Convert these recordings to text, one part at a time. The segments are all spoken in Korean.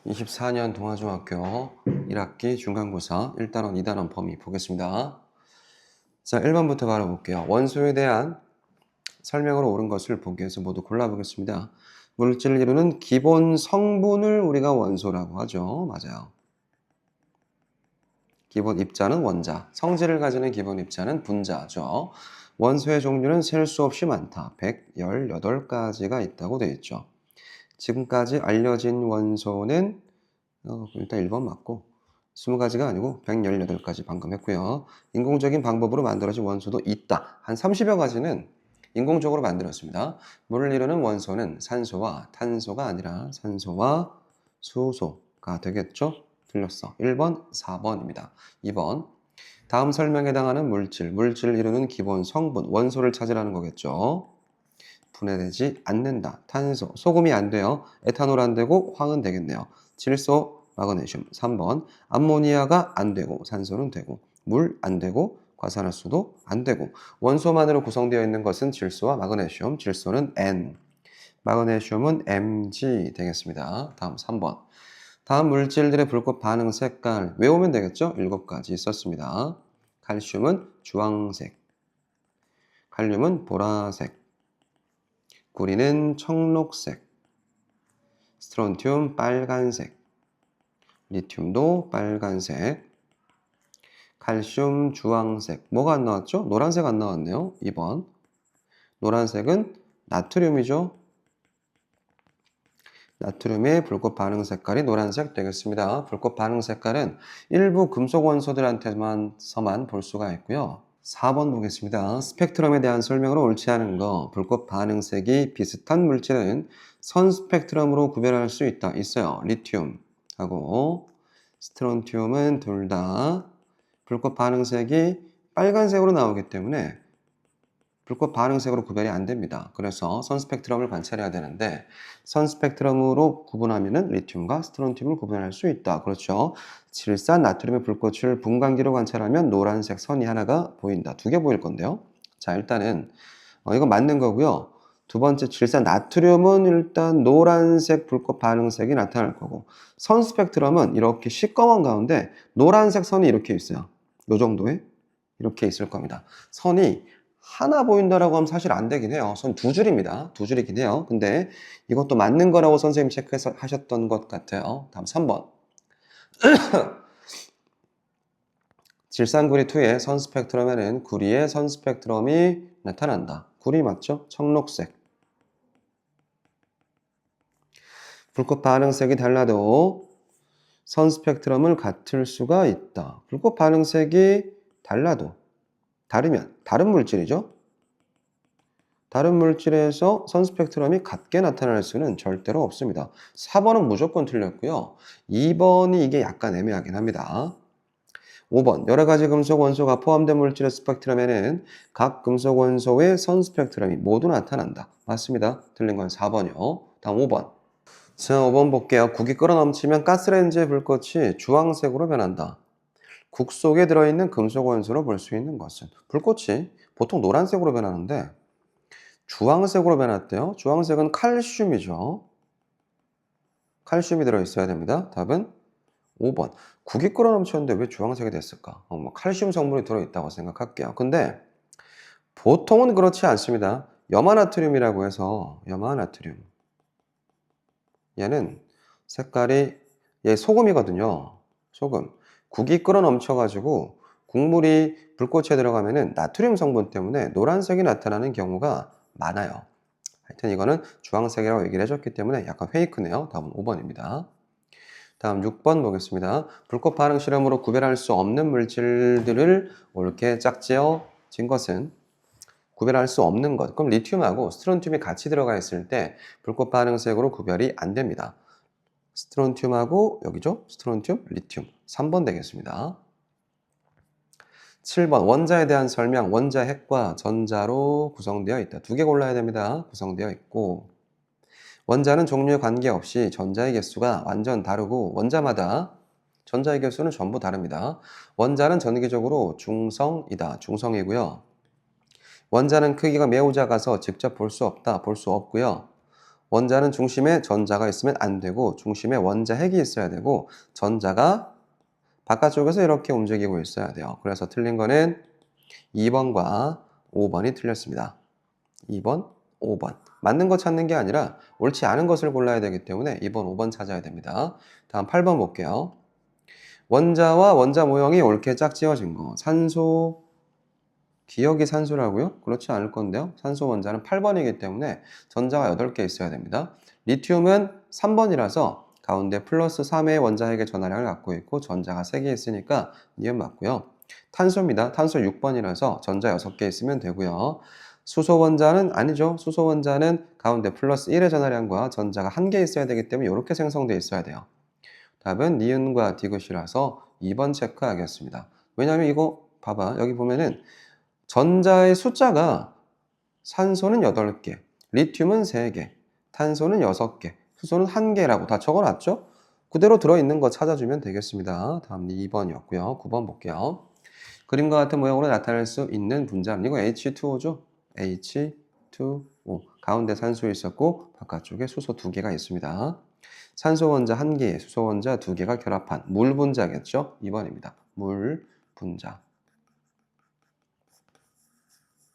24년 동아중학교 1학기 중간고사 1단원, 2단원 범위 보겠습니다. 자, 1번부터 바로 볼게요. 원소에 대한 설명으로 옳은 것을 보기 위해서 모두 골라보겠습니다. 물질을 이루는 기본 성분을 우리가 원소라고 하죠. 맞아요. 기본 입자는 원자, 성질을 가지는 기본 입자는 분자죠. 원소의 종류는 셀 수 없이 많다. 118가지가 있다고 되어 있죠. 지금까지 알려진 원소는 일단 1번 맞고 20가지가 아니고 118가지 방금 했고요. 인공적인 방법으로 만들어진 원소도 있다. 한 30여 가지는 인공적으로 만들었습니다. 물을 이루는 원소는 산소와 탄소가 아니라 산소와 수소가 되겠죠? 틀렸어. 1번, 4번입니다. 2번. 다음 설명에 해당하는 물질을 이루는 기본 성분, 원소를 찾으라는 거겠죠? 분해되지 않는다. 탄소, 소금이 안 돼요. 에탄올 안 되고 황은 되겠네요. 질소, 마그네슘. 3번. 암모니아가 안 되고 산소는 되고 물 안 되고 과산화수도 안 되고 원소만으로 구성되어 있는 것은 질소와 마그네슘. 질소는 N, 마그네슘은 Mg 되겠습니다. 다음 3번. 다음 물질들의 불꽃 반응 색깔 외우면 되겠죠? 7가지 있었습니다. 칼슘은 주황색, 칼륨은 보라색, 구리는 청록색, 스트론튬 빨간색, 리튬도 빨간색, 칼슘 주황색. 뭐가 안 나왔죠? 노란색 안 나왔네요. 2번. 노란색은 나트륨이죠. 나트륨의 불꽃 반응 색깔이 노란색 되겠습니다. 불꽃 반응 색깔은 일부 금속 원소들한테만서만 볼 수가 있고요. 4번 보겠습니다. 스펙트럼에 대한 설명으로 옳지 않은 거. 불꽃 반응색이 비슷한 물질은 선 스펙트럼으로 구별할 수 있다. 있어요. 리튬하고 스트론튬은 둘 다 불꽃 반응색이 빨간색으로 나오기 때문에 불꽃 반응색으로 구별이 안 됩니다. 그래서 선 스펙트럼을 관찰해야 되는데 선 스펙트럼으로 구분하면은 리튬과 스트론튬을 구분할 수 있다. 그렇죠. 질산 나트륨의 불꽃을 분광기로 관찰하면 노란색 선이 하나가 보인다. 2개 보일 건데요. 자, 일단은 이거 맞는 거고요. 두 번째 질산 나트륨은 일단 노란색 불꽃 반응색이 나타날 거고 선 스펙트럼은 이렇게 시꺼먼 가운데 노란색 선이 이렇게 있어요. 요 정도에 이렇게 있을 겁니다. 선이 하나 보인다라고 하면 사실 안 되긴 해요. 선 2줄입니다. 2줄이긴 해요. 근데 이것도 맞는 거라고 선생님 체크해서 하셨던 것 같아요. 다음 3번. 질산구리2의 선 스펙트럼에는 구리의 선 스펙트럼이 나타난다. 구리 맞죠? 청록색. 불꽃 반응색이 달라도 선 스펙트럼을 같을 수가 있다. 불꽃 반응색이 다르면 다른 물질이죠. 다른 물질에서 선 스펙트럼이 같게 나타날 수는 절대로 없습니다. 4번은 무조건 틀렸고요. 2번이 이게 약간 애매하긴 합니다. 5번. 여러 가지 금속 원소가 포함된 물질의 스펙트럼에는 각 금속 원소의 선 스펙트럼이 모두 나타난다. 맞습니다. 틀린 건 4번이요. 다음 5번. 자, 5번 볼게요. 국이 끓어 넘치면 가스레인지의 불꽃이 주황색으로 변한다. 국 속에 들어있는 금속 원소로 볼 수 있는 것은 불꽃이 보통 노란색으로 변하는데 주황색으로 변했대요. 주황색은 칼슘이죠. 칼슘이 들어있어야 됩니다. 답은 5번. 국이 끓어 넘쳤는데 왜 주황색이 됐을까? 칼슘 성분이 들어있다고 생각할게요. 근데 보통은 그렇지 않습니다. 염화나트륨이라고 해서 염화나트륨. 얘는 색깔이 얘 소금이거든요. 소금. 국이 끓어 넘쳐가지고 국물이 불꽃에 들어가면은 나트륨 성분 때문에 노란색이 나타나는 경우가 많아요. 하여튼 이거는 주황색이라고 얘기를 해줬기 때문에 약간 페이크네요. 다음은 5번입니다. 다음 6번 보겠습니다. 불꽃 반응 실험으로 구별할 수 없는 물질들을 옳게 짝지어진 것은 구별할 수 없는 것. 그럼 리튬하고 스트론튬이 같이 들어가 있을 때 불꽃 반응색으로 구별이 안 됩니다. 스트론튬하고 여기죠? 스트론튬, 리튬. 3번 되겠습니다. 7번 원자에 대한 설명. 원자 핵과 전자로 구성되어 있다. 2개 골라야 됩니다. 구성되어 있고 원자는 종류에 관계없이 전자의 개수가 완전 다르고 원자마다 전자의 개수는 전부 다릅니다. 원자는 전기적으로 중성이다. 중성이고요. 원자는 크기가 매우 작아서 직접 볼 수 없다. 볼 수 없고요. 원자는 중심에 전자가 있으면 안 되고 중심에 원자 핵이 있어야 되고 전자가 바깥쪽에서 이렇게 움직이고 있어야 돼요. 그래서 틀린 거는 2번과 5번이 틀렸습니다. 2번, 5번. 맞는 거 찾는 게 아니라 옳지 않은 것을 골라야 되기 때문에 2번, 5번 찾아야 됩니다. 다음 8번 볼게요. 원자와 원자 모형이 옳게 짝지어진 거. 산소, 기억이 산소라고요? 그렇지 않을 건데요. 산소 원자는 8번이기 때문에 전자가 8개 있어야 됩니다. 리튬은 3번이라서 가운데 플러스 3의 원자 핵의 전하량을 갖고 있고 전자가 3개 있으니까 니은 맞고요. 탄소입니다. 탄소 6번이라서 전자 6개 있으면 되고요. 수소 원자는 아니죠. 수소 원자는 가운데 플러스 1의 전하량과 전자가 1개 있어야 되기 때문에 이렇게 생성되어 있어야 돼요. 답은 니은과 디귿이라서 2번 체크하겠습니다. 왜냐하면 이거 봐봐. 여기 보면은 전자의 숫자가 산소는 8개, 리튬은 3개, 탄소는 6개, 수소는 1개라고 다 적어놨죠? 그대로 들어있는 거 찾아주면 되겠습니다. 다음 2번이었고요. 9번 볼게요. 그림과 같은 모양으로 나타낼 수 있는 분자는 이거 H2O죠? H2O. 가운데 산소 있었고 바깥쪽에 수소 2개가 있습니다. 산소 원자 1개, 수소 원자 2개가 결합한 물 분자겠죠? 2번입니다. 물 분자.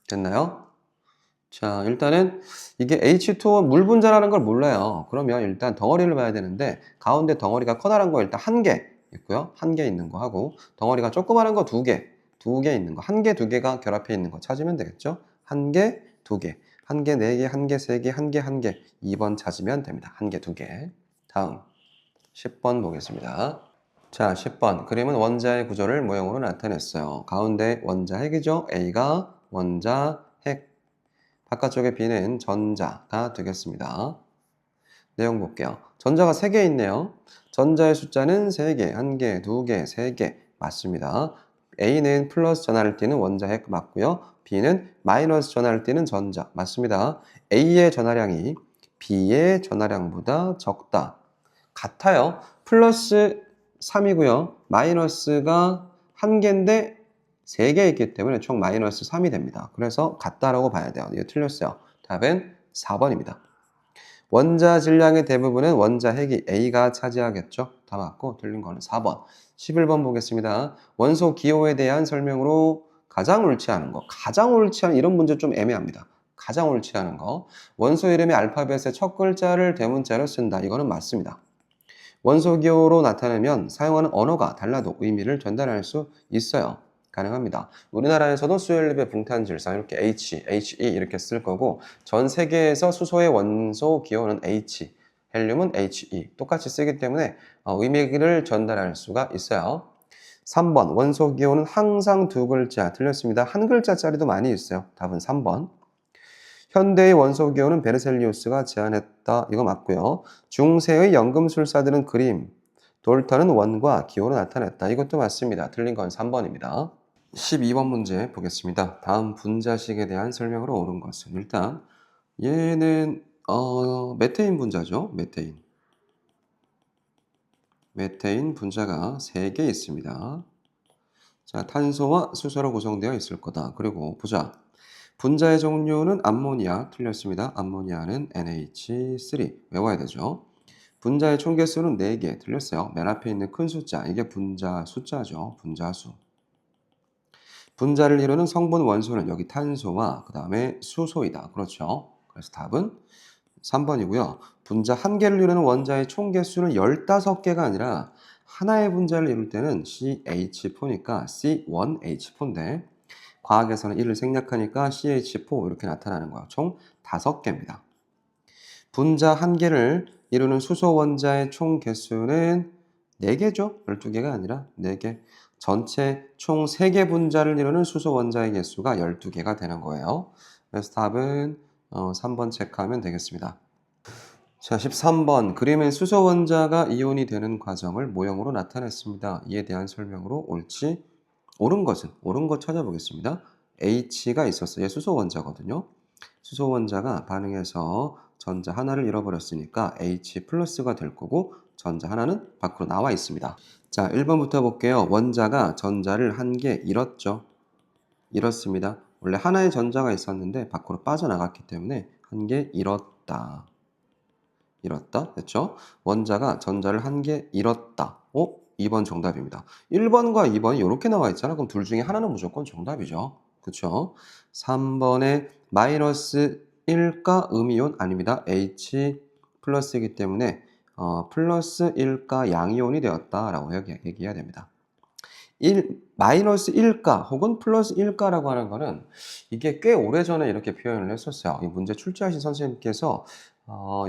됐나요? 자, 일단은 이게 H2O 물 분자라는 걸 몰라요. 그러면 일단 덩어리를 봐야 되는데 가운데 덩어리가 커다란 거 일단 1개 있고요. 1개 있는 거 하고 덩어리가 조그마한 거 2개, 2개 있는 거, 1개, 2개가 결합해 있는 거 찾으면 되겠죠? 1개, 2개, 1개, 4개, 1개, 3개, 1개, 1개 2번 찾으면 됩니다. 1개, 2개. 다음 10번 보겠습니다. 자, 10번. 그림은 원자의 구조를 모형으로 나타냈어요. 가운데 원자 핵이죠. A가 원자 핵. 바깥쪽에 B는 전자가 되겠습니다. 내용 볼게요. 전자가 3개 있네요. 전자의 숫자는 3개, 1개, 2개, 3개 맞습니다. A는 플러스 전하를 띠는 원자 핵 맞고요. B는 마이너스 전하를 띠는 전자 맞습니다. A의 전하량이 B의 전하량보다 적다. 같아요. 플러스 3이고요. 마이너스가 1개인데 3개 있기 때문에 총 마이너스 3이 됩니다. 그래서 같다라고 봐야 돼요. 이거 틀렸어요. 답은 4번입니다. 원자 질량의 대부분은 원자 핵이 A가 차지하겠죠. 다 맞고 틀린 거는 4번. 11번 보겠습니다. 원소 기호에 대한 설명으로 가장 옳지 않은 거. 가장 옳지 않은 이런 문제 좀 애매합니다. 가장 옳지 않은 거. 원소 이름의 알파벳의 첫 글자를 대문자로 쓴다. 이거는 맞습니다. 원소 기호로 나타내면 사용하는 언어가 달라도 의미를 전달할 수 있어요. 가능합니다. 우리나라에서도 수연립의 붕탄질성 이렇게 H, HE 이렇게 쓸 거고 전 세계에서 수소의 원소 기호는 H, 헬륨은 HE 똑같이 쓰기 때문에 의미를 전달할 수가 있어요. 3번 원소 기호는 항상 2글자 틀렸습니다. 한 글자짜리도 많이 있어요. 답은 3번. 현대의 원소 기호는 베르셀리우스가 제안했다. 이거 맞고요. 중세의 연금술사들은 그림, 돌터는 원과 기호로 나타냈다. 이것도 맞습니다. 틀린 건 3번입니다. 12번 문제 보겠습니다. 다음 분자식에 대한 설명으로 옳은 것은 일단 얘는 메테인 분자죠. 메테인 분자가 3개 있습니다. 자, 탄소와 수소로 구성되어 있을 거다. 그리고 보자. 분자의 종류는 암모니아 틀렸습니다. 암모니아는 NH3 외워야 되죠. 분자의 총 개수는 4개 틀렸어요. 맨 앞에 있는 큰 숫자 이게 분자 숫자죠. 분자수. 분자를 이루는 성분 원소는 여기 탄소와 그 다음에 수소이다. 그렇죠. 그래서 답은 3번이고요. 분자 한 개를 이루는 원자의 총 개수는 15개가 아니라 하나의 분자를 이룰 때는 CH4니까 C1H4인데 과학에서는 1을 생략하니까 CH4 이렇게 나타나는 거예요. 총 5개입니다. 분자 한 개를 이루는 수소 원자의 총 개수는 4개죠. 12개가 아니라 4개. 전체 총 3개 분자를 이루는 수소 원자의 개수가 12개가 되는 거예요. 그래서 답은 3번 체크하면 되겠습니다. 자, 13번. 그림의 수소 원자가 이온이 되는 과정을 모형으로 나타냈습니다. 이에 대한 설명으로 옳은 것 찾아보겠습니다. H가 있었어요. 얘 수소 원자거든요. 수소 원자가 반응해서 전자 하나를 잃어버렸으니까 H 플러스가 될 거고 전자 하나는 밖으로 나와 있습니다. 자, 1번부터 볼게요. 원자가 전자를 한 개 잃었죠. 잃었습니다. 원래 하나의 전자가 있었는데 밖으로 빠져나갔기 때문에 한 개 잃었다. 잃었다. 됐죠? 원자가 전자를 한 개 잃었다. 2번 정답입니다. 1번과 2번이 이렇게 나와 있잖아. 그럼 둘 중에 하나는 무조건 정답이죠. 그쵸? 3번에 마이너스 1가 음이온 아닙니다. H 플러스이기 때문에 플러스 1가 양이온이 되었다라고 얘기해야 됩니다. 마이너스 1가 혹은 플러스 1가라고 하는 거는 이게 꽤 오래전에 이렇게 표현을 했었어요. 이 문제 출제하신 선생님께서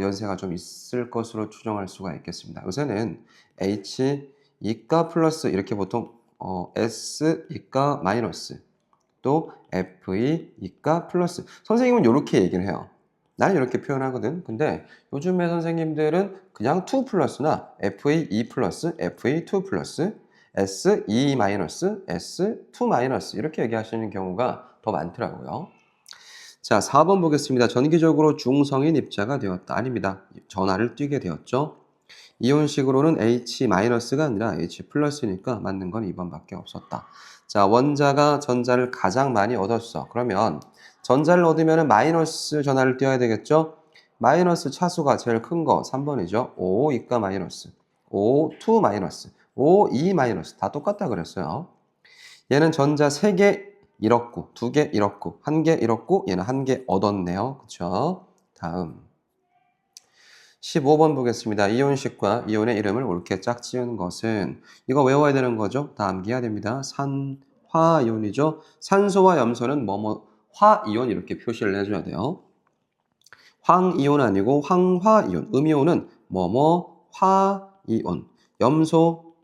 연세가 좀 있을 것으로 추정할 수가 있겠습니다. 요새는 H 2가 플러스 이렇게 보통 S 2가 마이너스 또 F2 2가 플러스 선생님은 이렇게 얘기를 해요. 나는 이렇게 표현하거든. 근데 요즘에 선생님들은 그냥 2 플러스나 F2 2 플러스 F2 2 플러스 S2 마이너스 S2 마이너스 이렇게 얘기하시는 경우가 더 많더라고요. 자, 4번 보겠습니다. 전기적으로 중성인 입자가 되었다. 아닙니다. 전하를 띄게 되었죠. 이온식으로는 H-가 아니라 H 플러스니까 맞는 건 2번밖에 없었다. 자, 원자가 전자를 가장 많이 얻었어. 그러면 전자를 얻으면 마이너스 전하를 띄어야 되겠죠? 마이너스 차수가 제일 큰 거 3번이죠. 5, 2가 마이너스. 5, 2 마이너스. 5, 2 마이너스. 다 똑같다 그랬어요. 얘는 전자 3개 잃었고, 2개 잃었고, 1개 잃었고, 얘는 1개 얻었네요. 그쵸? 다음. 15번 보겠습니다. 이온식과 이온의 이름을 옳게 짝지은 것은 이거 외워야 되는 거죠. 다 암기해야 됩니다. 산화이온이죠. 산소와 염소는 뭐뭐 화이온 이렇게 표시를 해줘야 돼요. 황이온 아니고 황화이온. 음이온은 뭐뭐 화이온. 염소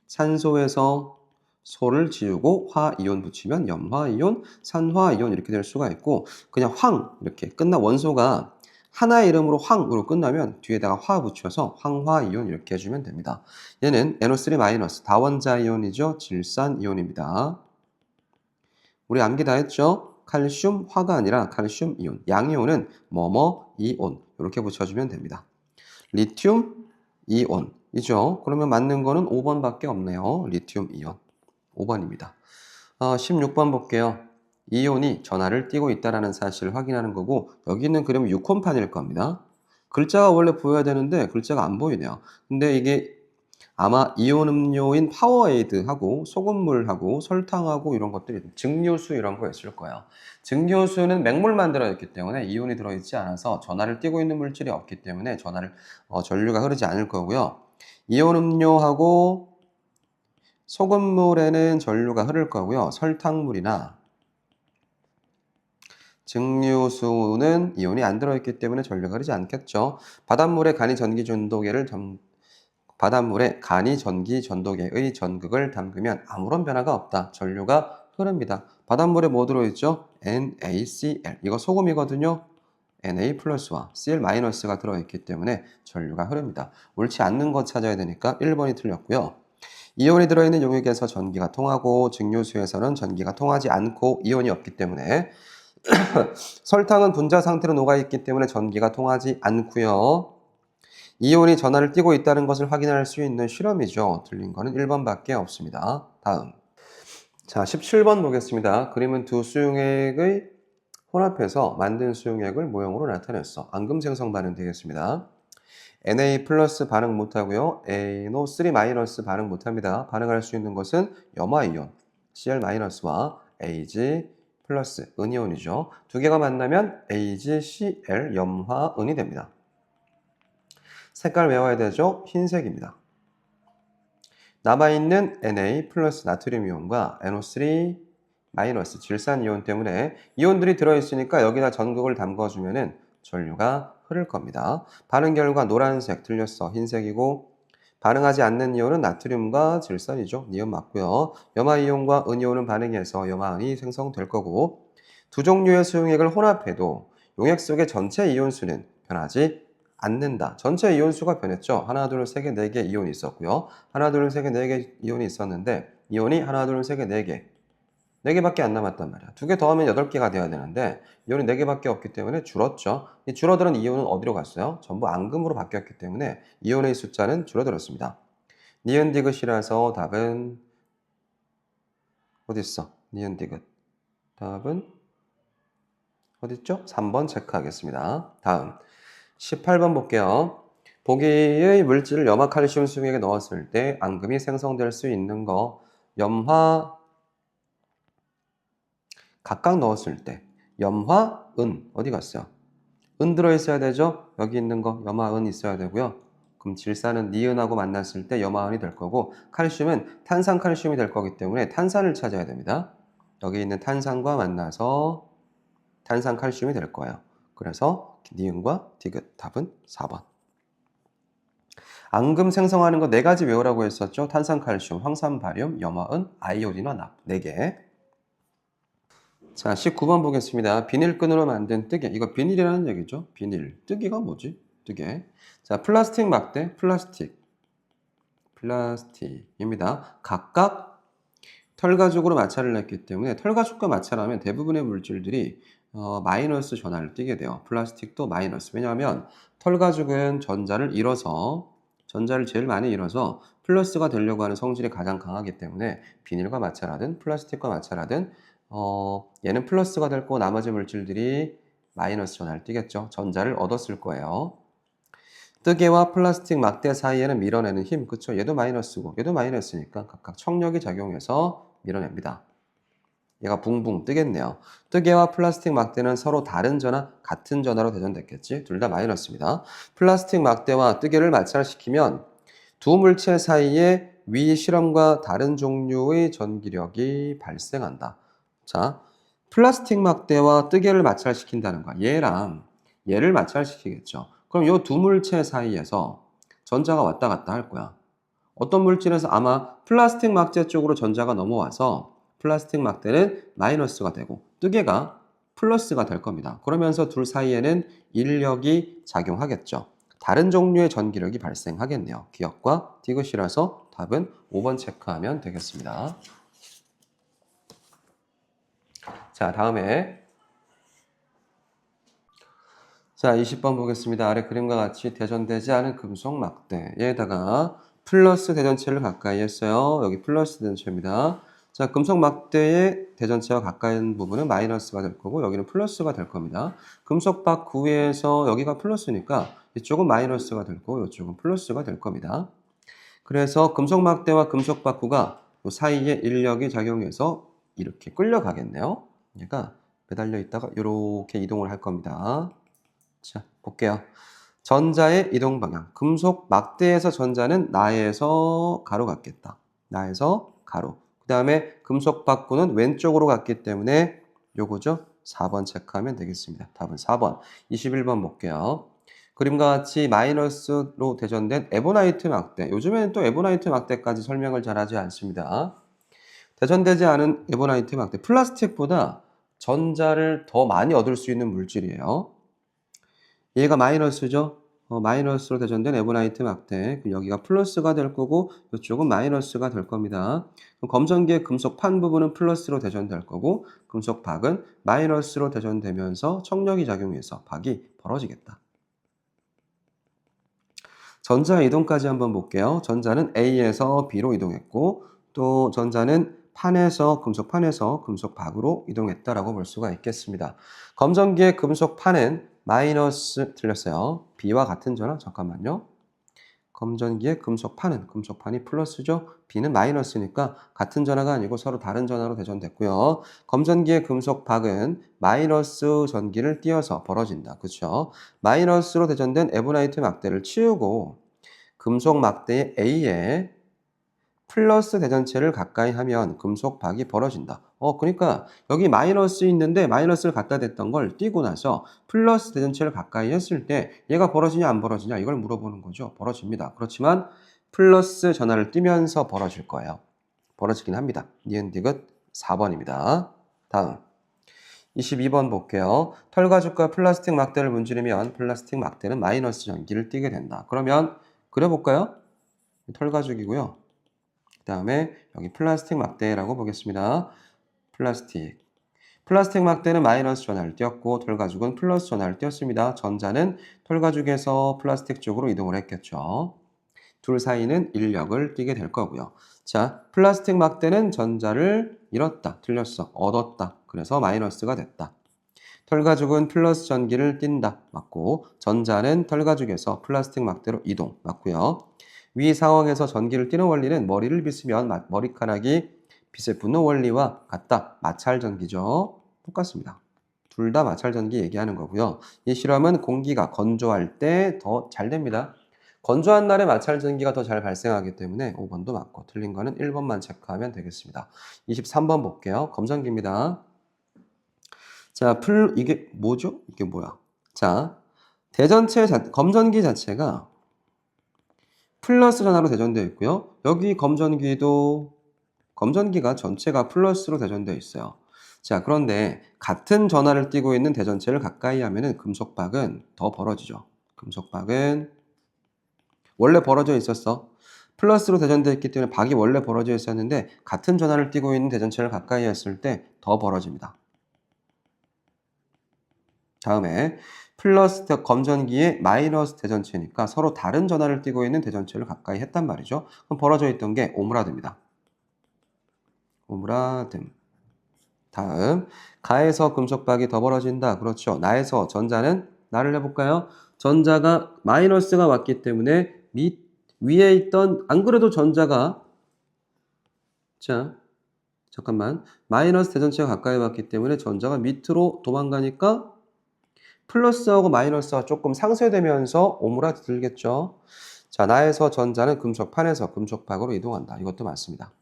산소에서 소를 지우고 화이온 붙이면 염화이온, 산화이온 이렇게 될 수가 있고 그냥 황 이렇게 끝나 원소가 하나의 이름으로 황으로 끝나면 뒤에다가 화 붙여서 황화이온 이렇게 해주면 됩니다. 얘는 NO3- 다원자이온이죠. 질산이온입니다. 우리 암기 다 했죠? 칼슘 화가 아니라 칼슘 이온. 양이온은 뭐뭐 이온 이렇게 붙여주면 됩니다. 리튬 이온이죠. 그러면 맞는 거는 5번밖에 없네요. 리튬 이온. 5번입니다. 16번 볼게요. 이온이 전하를 띠고 있다는 사실을 확인하는 거고 여기는 그럼 6홈판일 겁니다. 글자가 원래 보여야 되는데 글자가 안 보이네요. 근데 이게 아마 이온 음료인 파워에이드하고 소금물하고 설탕하고 이런 것들이 증류수 이런 거 있을 거예요. 증류수는 맹물만 들어있기 때문에 이온이 들어있지 않아서 전하를 띠고 있는 물질이 없기 때문에 전류가 흐르지 않을 거고요. 이온 음료하고 소금물에는 전류가 흐를 거고요. 설탕물이나 증류수는 이온이 안 들어있기 때문에 전류가 흐르지 않겠죠. 바닷물에 간이 전기 전도계의 전극을 담그면 아무런 변화가 없다. 전류가 흐릅니다. 바닷물에 뭐 들어있죠? NaCl. 이거 소금이거든요. Na 플러스와 Cl 마이너스가 들어있기 때문에 전류가 흐릅니다. 옳지 않는 것 찾아야 되니까 1번이 틀렸고요. 이온이 들어있는 용액에서 전기가 통하고 증류수에서는 전기가 통하지 않고 이온이 없기 때문에 설탕은 분자 상태로 녹아있기 때문에 전기가 통하지 않고요. 이온이 전하를 띠고 있다는 것을 확인할 수 있는 실험이죠. 틀린 거는 1번밖에 없습니다. 다음. 자, 17번 보겠습니다. 그림은 두 수용액의 혼합해서 만든 수용액을 모형으로 나타냈어. 앙금 생성 반응 되겠습니다. Na 플러스 반응 못하고요. NO3 마이너스 반응 못합니다. 반응할 수 있는 것은 염화이온, Cl 마이너스와 Ag 플러스 은이온이죠. 두 개가 만나면 AgCl 염화은이 됩니다. 색깔 외워야 되죠? 흰색입니다. 남아있는 Na 플러스 나트륨 이온과 NO3 마이너스 질산 이온 때문에 이온들이 들어있으니까 여기다 전극을 담궈주면은 전류가 흐를 겁니다. 반응 결과 노란색 틀렸어. 흰색이고 반응하지 않는 이온은 나트륨과 질산이죠. 니온 맞고요. 염화이온과 은이온은 반응해서 염화은이 생성될 거고 두 종류의 수용액을 혼합해도 용액 속의 전체 이온수는 변하지 않는다. 전체 이온수가 변했죠. 하나, 둘, 세 개, 네 개 이온이 있었고요. 하나, 둘, 세 개, 네 개 이온이 있었는데 이온이 하나, 둘, 세 개, 네 개. 4개밖에 안 남았단 말이야. 2개 더하면 8개가 돼야 되는데 이온이 4개밖에 없기 때문에 줄었죠. 이 줄어드는 이온은 어디로 갔어요? 전부 앙금으로 바뀌었기 때문에 이온의 숫자는 줄어들었습니다. 니은 디귿이라서 답은 어디 있어? 니은 디귿. 답은 어디 있죠? 3번 체크하겠습니다. 다음. 18번 볼게요. 보기의 물질을 염화 칼슘 수액에 넣었을 때 앙금이 생성될 수 있는 거 염화 각각 넣었을 때 염화, 은 어디 갔어요? 은 들어있어야 되죠? 여기 있는 거 염화, 은 있어야 되고요. 그럼 질산은 니은하고 만났을 때 염화은이 될 거고 칼슘은 탄산칼슘이 될 거기 때문에 탄산을 찾아야 됩니다. 여기 있는 탄산과 만나서 탄산칼슘이 될 거예요. 그래서 니은과 디귿 답은 4번. 앙금 생성하는 거 4가지 외우라고 했었죠. 탄산칼슘, 황산바륨, 염화은, 아이오딘과 납 4개. 자, 19번 보겠습니다. 비닐끈으로 만든 뜨개. 이거 비닐이라는 얘기죠. 비닐. 뜨개가 뭐지? 뜨개. 자, 플라스틱 막대, 플라스틱입니다. 각각 털가죽으로 마찰을 했기 때문에 털가죽과 마찰하면 대부분의 물질들이 마이너스 전하를 띠게 돼요. 플라스틱도 마이너스. 왜냐하면 털가죽은 전자를 제일 많이 잃어서 플러스가 되려고 하는 성질이 가장 강하기 때문에 비닐과 마찰하든 플라스틱과 마찰하든 얘는 플러스가 될 거고 나머지 물질들이 마이너스 전하를 띠겠죠. 전자를 얻었을 거예요. 뜨개와 플라스틱 막대 사이에는 밀어내는 힘, 그쵸? 얘도 마이너스고 얘도 마이너스니까 각각 청력이 작용해서 밀어냅니다. 얘가 붕붕 뜨겠네요. 뜨개와 플라스틱 막대는 서로 다른 전하, 같은 전하로 대전됐겠지? 둘 다 마이너스입니다. 플라스틱 막대와 뜨개를 마찰시키면 두 물체 사이에 위 실험과 다른 종류의 전기력이 발생한다. 자, 플라스틱 막대와 뜨개를 마찰시킨다는 거야. 얘를 마찰시키겠죠. 그럼 이 두 물체 사이에서 전자가 왔다 갔다 할 거야. 어떤 물질에서 아마 플라스틱 막대 쪽으로 전자가 넘어와서 플라스틱 막대는 마이너스가 되고 뜨개가 플러스가 될 겁니다. 그러면서 둘 사이에는 인력이 작용하겠죠. 다른 종류의 전기력이 발생하겠네요. 기억과 디귿이라서 답은 5번 체크하면 되겠습니다. 자, 다음에 자, 20번 보겠습니다. 아래 그림과 같이 대전되지 않은 금속 막대에다가 플러스 대전체를 가까이 했어요. 여기 플러스 대전체입니다. 자, 금속 막대의 대전체와 가까이 있는 부분은 마이너스가 될 거고 여기는 플러스가 될 겁니다. 금속 박 구에서 여기가 플러스니까 이쪽은 마이너스가 될 거고 이쪽은 플러스가 될 겁니다. 그래서 금속 막대와 금속 박 구가 이 사이에 인력이 작용해서 이렇게 끌려가겠네요. 얘가 매달려 있다가 이렇게 이동을 할 겁니다. 자, 볼게요. 전자의 이동 방향. 금속 막대에서 전자는 나에서 가로 갔겠다. 나에서 가로. 그 다음에 금속 박구는 왼쪽으로 갔기 때문에 요거죠. 4번 체크하면 되겠습니다. 답은 4번. 21번 볼게요. 그림과 같이 마이너스로 대전된 에보나이트 막대. 요즘에는 또 에보나이트 막대까지 설명을 잘하지 않습니다. 대전되지 않은 에보나이트 막대. 플라스틱보다 전자를 더 많이 얻을 수 있는 물질이에요. 얘가 마이너스죠. 마이너스로 대전된 에보나이트 막대. 여기가 플러스가 될 거고 이쪽은 마이너스가 될 겁니다. 검전기의 금속 판 부분은 플러스로 대전될 거고 금속 박은 마이너스로 대전되면서 청력이 작용해서 박이 벌어지겠다. 전자 이동까지 한번 볼게요. 전자는 A에서 B로 이동했고 또 전자는 금속 판에서 금속 박으로 이동했다라고 볼 수가 있겠습니다. 검전기의 금속 판은 마이너스 틀렸어요. B와 같은 전화 잠깐만요. 검전기의 금속 판이 플러스죠. B는 마이너스니까 같은 전화가 아니고 서로 다른 전화로 대전됐고요. 검전기의 금속 박은 마이너스 전기를 띄어서 벌어진다. 그렇죠? 마이너스로 대전된 에보나이트 막대를 치우고 금속 막대의 A에 플러스 대전체를 가까이 하면 금속 박이 벌어진다. 그러니까 여기 마이너스 있는데 마이너스를 갖다 댔던 걸 띄고 나서 플러스 대전체를 가까이 했을 때 얘가 벌어지냐 안 벌어지냐 이걸 물어보는 거죠. 벌어집니다. 그렇지만 플러스 전하를 띄면서 벌어질 거예요. 벌어지긴 합니다. 니은 디귿 4번입니다. 다음 22번 볼게요. 털가죽과 플라스틱 막대를 문지르면 플라스틱 막대는 마이너스 전기를 띠게 된다. 그러면 그려볼까요? 털가죽이고요. 그 다음에 여기 플라스틱 막대라고 보겠습니다. 플라스틱 막대는 마이너스 전하를 띄었고 털가죽은 플러스 전하를 띄었습니다. 전자는 털가죽에서 플라스틱 쪽으로 이동을 했겠죠. 둘 사이는 인력을 띠게 될 거고요. 자, 플라스틱 막대는 전자를 잃었다, 틀렸어, 얻었다. 그래서 마이너스가 됐다. 털가죽은 플러스 전기를 띈다. 맞고. 전자는 털가죽에서 플라스틱 막대로 이동. 맞고요. 위 상황에서 전기를 띠는 원리는 머리를 빗으면 머리카락이 빛에 붙는 원리와 같다. 마찰전기죠. 똑같습니다. 둘 다 마찰전기 얘기하는 거고요. 이 실험은 공기가 건조할 때 더 잘 됩니다. 건조한 날에 마찰전기가 더 잘 발생하기 때문에 5번도 맞고 틀린 거는 1번만 체크하면 되겠습니다. 23번 볼게요. 검전기입니다. 자, 이게 뭐죠? 이게 뭐야? 자, 검전기 자체가 플러스 전화로 대전되어 있고요. 여기 검전기가 전체가 플러스로 대전되어 있어요. 자, 그런데 같은 전화를 띠고 있는 대전체를 가까이 하면은 금속박은 더 벌어지죠. 금속박은 원래 벌어져 있었어. 플러스로 대전되어 있기 때문에 박이 원래 벌어져 있었는데 같은 전화를 띠고 있는 대전체를 가까이 했을 때 더 벌어집니다. 다음에 플러스 검전기의 마이너스 대전체니까 서로 다른 전화를 띠고 있는 대전체를 가까이 했단 말이죠. 그럼 벌어져 있던 게 오므라듭니다. 오므라듦. 다음, 가에서 금속박이 더 벌어진다. 그렇죠. 나에서 전자는 나를 해볼까요? 전자가 마이너스가 왔기 때문에 위에 있던 안 그래도 전자가 자 잠깐만 마이너스 대전체가 가까이 왔기 때문에 전자가 밑으로 도망가니까 플러스하고 마이너스가 조금 상쇄되면서 오므라들겠죠. 자, 나에서 전자는 금속판에서 금속박으로 이동한다. 이것도 맞습니다.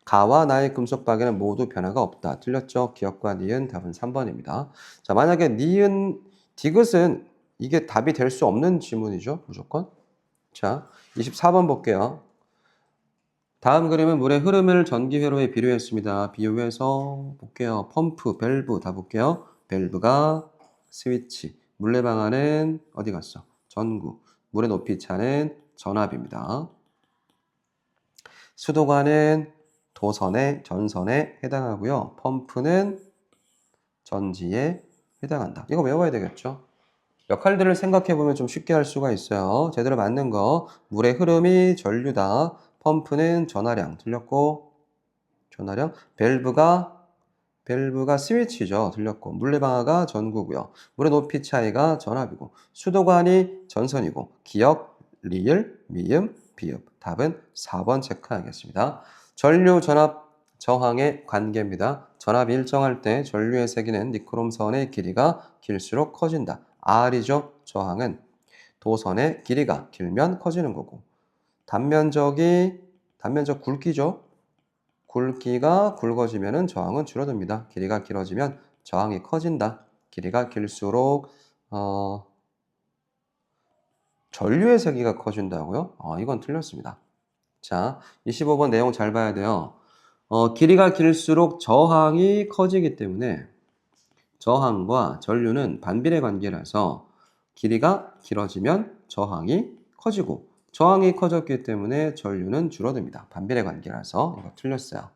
가와 나의 금속박에는 모두 변화가 없다. 틀렸죠? 기억과 니은 답은 3번입니다. 자, 만약에 니은, 디귿은 이게 답이 될 수 없는 지문이죠. 무조건. 자, 24번 볼게요. 다음 그림은 물의 흐름을 전기회로에 비유했습니다. 비유해서 볼게요. 펌프, 밸브 다 볼게요. 밸브가 스위치, 물레방아는 어디 갔어? 전구, 물의 높이 차는 전압입니다. 수도관은 전선에 해당하고요. 펌프는 전지에 해당한다. 이거 외워야 되겠죠? 역할들을 생각해보면 좀 쉽게 할 수가 있어요. 제대로 맞는 거. 물의 흐름이 전류다. 펌프는 전하량. 틀렸고, 전하량. 밸브가 스위치죠. 틀렸고, 물레방아가 전구고요. 물의 높이 차이가 전압이고, 수도관이 전선이고, 기억, 리을, 미음, 비읍. 답은 4번 체크하겠습니다. 전류, 전압, 저항의 관계입니다. 전압이 일정할 때 전류의 세기는 니크롬선의 길이가 길수록 커진다. R이죠. 저항은 도선의 길이가 길면 커지는 거고. 단면적 굵기죠. 굵기가 굵어지면 저항은 줄어듭니다. 길이가 길어지면 저항이 커진다. 길이가 길수록 전류의 세기가 커진다고요? 이건 틀렸습니다. 자, 25번 내용 잘 봐야 돼요. 길이가 길수록 저항이 커지기 때문에 저항과 전류는 반비례 관계라서 길이가 길어지면 저항이 커지고 저항이 커졌기 때문에 전류는 줄어듭니다. 반비례 관계라서 이거 틀렸어요.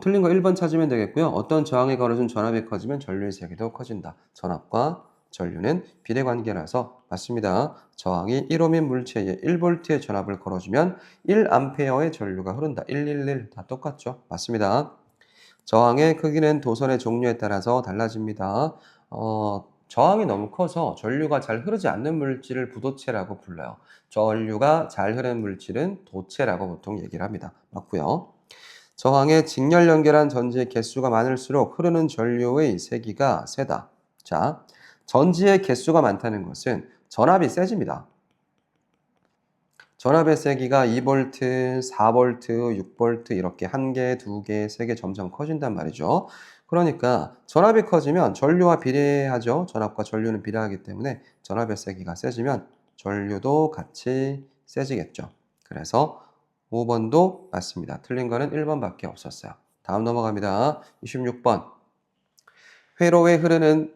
틀린 거 1번 찾으면 되겠고요. 어떤 저항이 걸어준 전압이 커지면 전류의 세기도 커진다. 전압과 전류는 비례관계라서 맞습니다. 저항이 1옴인 물체에 1V의 전압을 걸어주면 1A의 전류가 흐른다. 111 다 똑같죠? 맞습니다. 저항의 크기는 도선의 종류에 따라서 달라집니다. 저항이 너무 커서 전류가 잘 흐르지 않는 물질을 부도체라고 불러요. 전류가 잘 흐르는 물질은 도체라고 보통 얘기를 합니다. 맞고요. 저항에 직렬 연결한 전지의 개수가 많을수록 흐르는 전류의 세기가 세다. 자, 전지의 개수가 많다는 것은 전압이 세집니다. 전압의 세기가 2V, 4V, 6V 이렇게 1개, 2개, 3개 점점 커진단 말이죠. 그러니까 전압이 커지면 전류와 비례하죠. 전압과 전류는 비례하기 때문에 전압의 세기가 세지면 전류도 같이 세지겠죠. 그래서 5번도 맞습니다. 틀린 거는 1번밖에 없었어요. 다음 넘어갑니다. 26번. 회로에 흐르는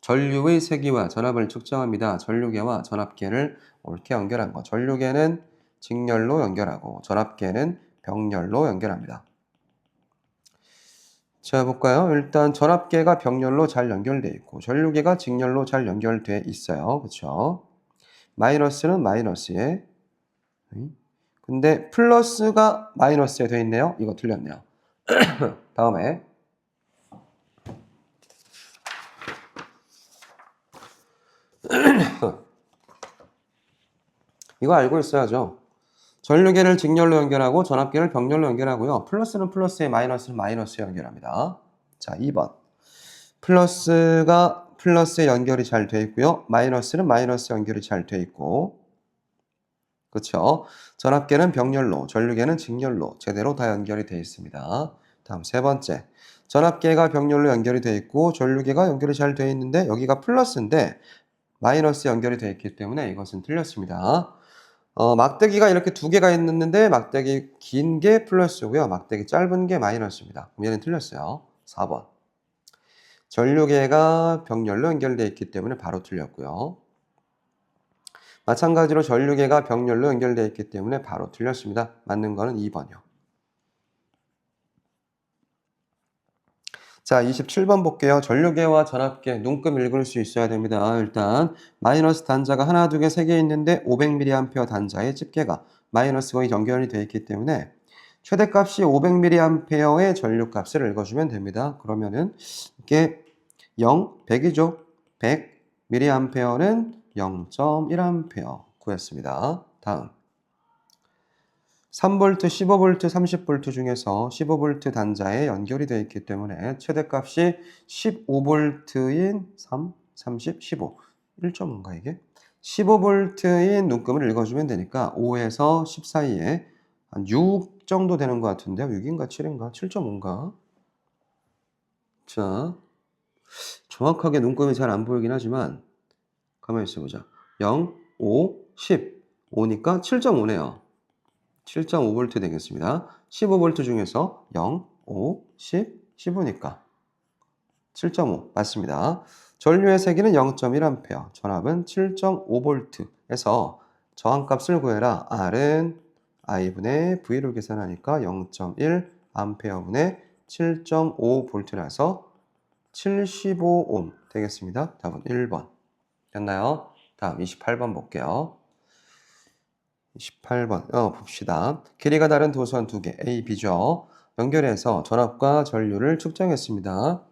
전류의 세기와 전압을 측정합니다. 전류계와 전압계를 옳게 연결한 거. 전류계는 직렬로 연결하고 전압계는 병렬로 연결합니다. 자, 볼까요? 일단 전압계가 병렬로 잘 연결되어 있고 전류계가 직렬로 잘 연결되어 있어요. 그렇죠? 마이너스는 마이너스에 근데 플러스가 마이너스에 되어 있네요. 이거 틀렸네요. 다음에 이거 알고 있어야죠. 전류계를 직렬로 연결하고 전압계를 병렬로 연결하고요. 플러스는 플러스에 마이너스는 마이너스에 연결합니다. 자, 2번. 플러스가 플러스에 연결이 잘 돼 있고요. 마이너스는 마이너스 연결이 잘 돼 있고. 그렇죠? 전압계는 병렬로, 전류계는 직렬로 제대로 다 연결이 되어 있습니다. 다음 세 번째. 전압계가 병렬로 연결이 되어 있고 전류계가 연결이 잘 되어 있는데 여기가 플러스인데 마이너스 연결이 되어 있기 때문에 이것은 틀렸습니다. 막대기가 이렇게 두 개가 있는데 막대기 긴 게 플러스고요. 막대기 짧은 게 마이너스입니다. 그럼 얘는 틀렸어요. 4번. 전류계가 병렬로 연결되어 있기 때문에 바로 틀렸고요. 마찬가지로 전류계가 병렬로 연결되어 있기 때문에 바로 틀렸습니다. 맞는 거는 2번이요. 자, 27번 볼게요. 전류계와 전압계 눈금 읽을 수 있어야 됩니다. 일단 마이너스 단자가 하나, 두 개, 세 개 있는데 500mA 단자의 집계가 마이너스 거의 연결이 되어 있기 때문에 최대값이 500mA의 전류값을 읽어주면 됩니다. 그러면은 이게 0, 100이죠. 100mA는 0.1A 구했습니다. 다음 3V, 15V, 30V 중에서 15V 단자에 연결이 되어 있기 때문에 최대값이 15V인 3, 30, 15 1.5인가 이게? 15V인 눈금을 읽어주면 되니까 5에서 10 사이에 한 6 정도 되는 것 같은데요. 6인가 7인가? 7.5인가? 자, 정확하게 눈금이 잘 안 보이긴 하지만 가만히 있어보자. 0, 5, 10 5니까 7.5네요. 7.5V 되겠습니다. 15V 중에서 0, 5, 10, 15니까 7.5 맞습니다. 전류의 세기는 0.1A, 전압은 7.5V에서 저항값을 구해라. R은 I분의 V로 계산하니까 0.1A분의 7.5V라서 75옴 되겠습니다. 답은 1번. 됐나요? 다음 28번 볼게요. 28번 봅시다. 길이가 다른 도선 두 개 A, B죠. 연결해서 전압과 전류를 측정했습니다.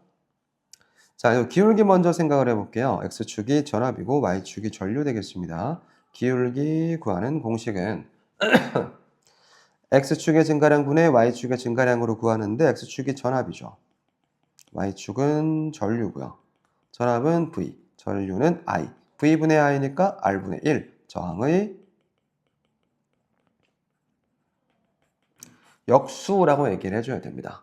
자, 기울기 먼저 생각을 해볼게요. X축이 전압이고 Y축이 전류 되겠습니다. 기울기 구하는 공식은 X축의 증가량분의 Y축의 증가량으로 구하는데 X축이 전압이죠. Y축은 전류고요. 전압은 V, 전류는 I. V분의 I니까 R분의 1. 저항의 역수라고 얘기를 해줘야 됩니다.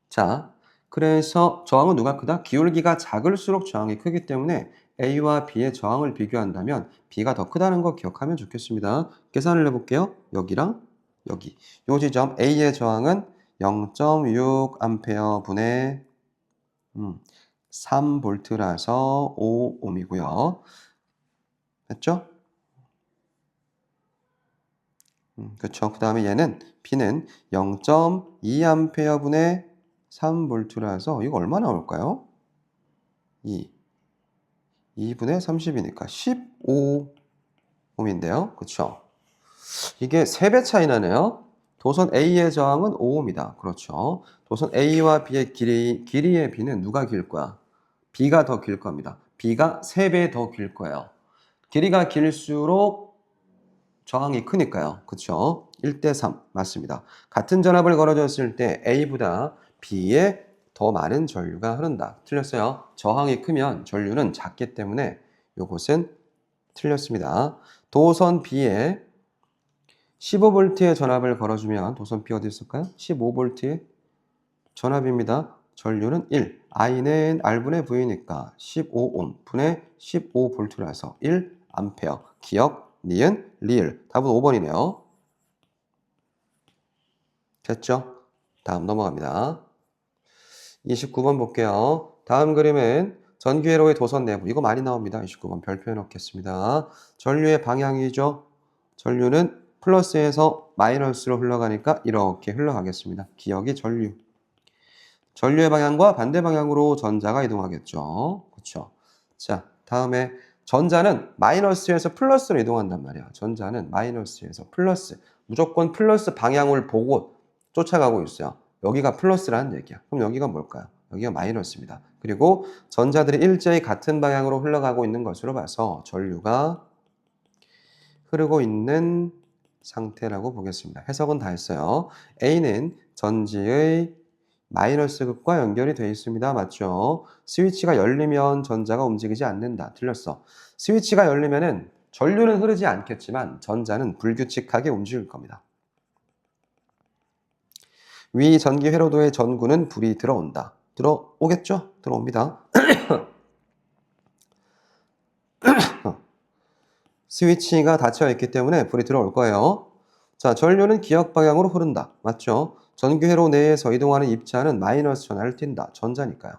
자, 그래서 저항은 누가 크다? 기울기가 작을수록 저항이 크기 때문에 A와 B의 저항을 비교한다면 B가 더 크다는 거 기억하면 좋겠습니다. 계산을 해볼게요. 여기랑 여기. 이 지점 A의 저항은 0.6A 분의 3V라서 5ohm이고요. 됐죠? 그렇죠. 그 다음에 얘는 B는 0.2A 분의 3V라서 이거 얼마 나올까요? 2분의 30이니까 15ohm인데요. 그렇죠? 이게 3배 차이 나네요. 도선 A의 저항은 5ohm이다. 그렇죠. 도선 A와 B의 길이의 B는 누가 길 거야? B가 더 길 겁니다. B가 3배 더 길 거예요. 길이가 길수록 저항이 크니까요. 그렇죠? 1대3 맞습니다. 같은 전압을 걸어줬을 때 A보다 B에 더 많은 전류가 흐른다. 틀렸어요. 저항이 크면 전류는 작기 때문에 이것은 틀렸습니다. 도선 B에 15V의 전압을 걸어주면 도선 B 어디 있을까요? 15V의 전압입니다. 전류는 1. I는 R분의 V니까 15옴 분의 15V라서 1A. 기억, 니은, 리을. 답은 5번이네요. 됐죠? 다음 넘어갑니다. 29번 볼게요. 다음 그림은 전기회로의 도선 내부. 이거 많이 나옵니다. 29번 별표해 놓겠습니다. 전류의 방향이죠. 전류는 플러스에서 마이너스로 흘러가니까 이렇게 흘러가겠습니다. 기억이 전류. 전류의 방향과 반대 방향으로 전자가 이동하겠죠. 그렇죠? 자, 다음에 전자는 마이너스에서 플러스로 이동한단 말이야. 전자는 마이너스에서 플러스. 무조건 플러스 방향을 보고 쫓아가고 있어요. 여기가 플러스라는 얘기야. 그럼 여기가 뭘까요? 여기가 마이너스입니다. 그리고 전자들이 일제히 같은 방향으로 흘러가고 있는 것으로 봐서 전류가 흐르고 있는 상태라고 보겠습니다. 해석은 다 했어요. A는 전지의 마이너스 극과 연결이 되어 있습니다. 맞죠? 스위치가 열리면 전자가 움직이지 않는다. 틀렸어. 스위치가 열리면은 전류는 흐르지 않겠지만 전자는 불규칙하게 움직일 겁니다. 위 전기 회로도의 전구는 불이 들어온다. 들어오겠죠? 들어옵니다. 스위치가 닫혀 있기 때문에 불이 들어올 거예요. 자, 전류는 기역 방향으로 흐른다. 맞죠? 전기 회로 내에서 이동하는 입자는 마이너스 전하를 띈다. 전자니까요.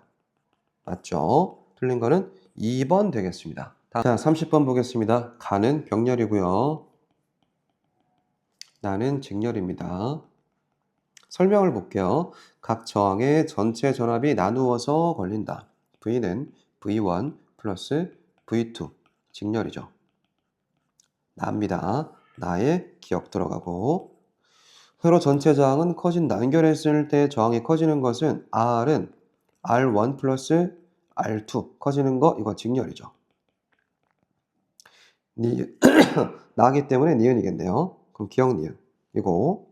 맞죠? 틀린 거는 2번 되겠습니다. 자, 30번 보겠습니다. 가는 병렬이고요. 나는 직렬입니다. 설명을 볼게요. 각 저항의 전체 전압이 나누어서 걸린다. V는 V1 플러스 V2 직렬이죠. 나입니다. 나의 기억 들어가고 회로 전체 저항은 커진다. 연결했을 때 저항이 커지는 것은 R은 R1 플러스 R2 커지는 거 이거 직렬이죠. 나기 때문에 니은이겠네요. 그럼 기억 니은 이거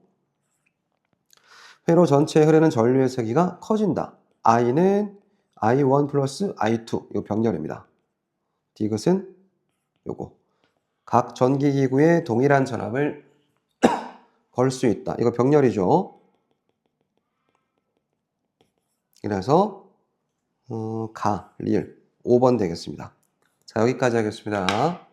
회로 전체에 흐르는 전류의 세기가 커진다. I는 I1 플러스 I2 이거 병렬입니다. 디귿은 요거 각 전기기구에 동일한 전압을 걸 수 있다. 이거 병렬이죠. 그래서 리을 5번 되겠습니다. 자, 여기까지 하겠습니다.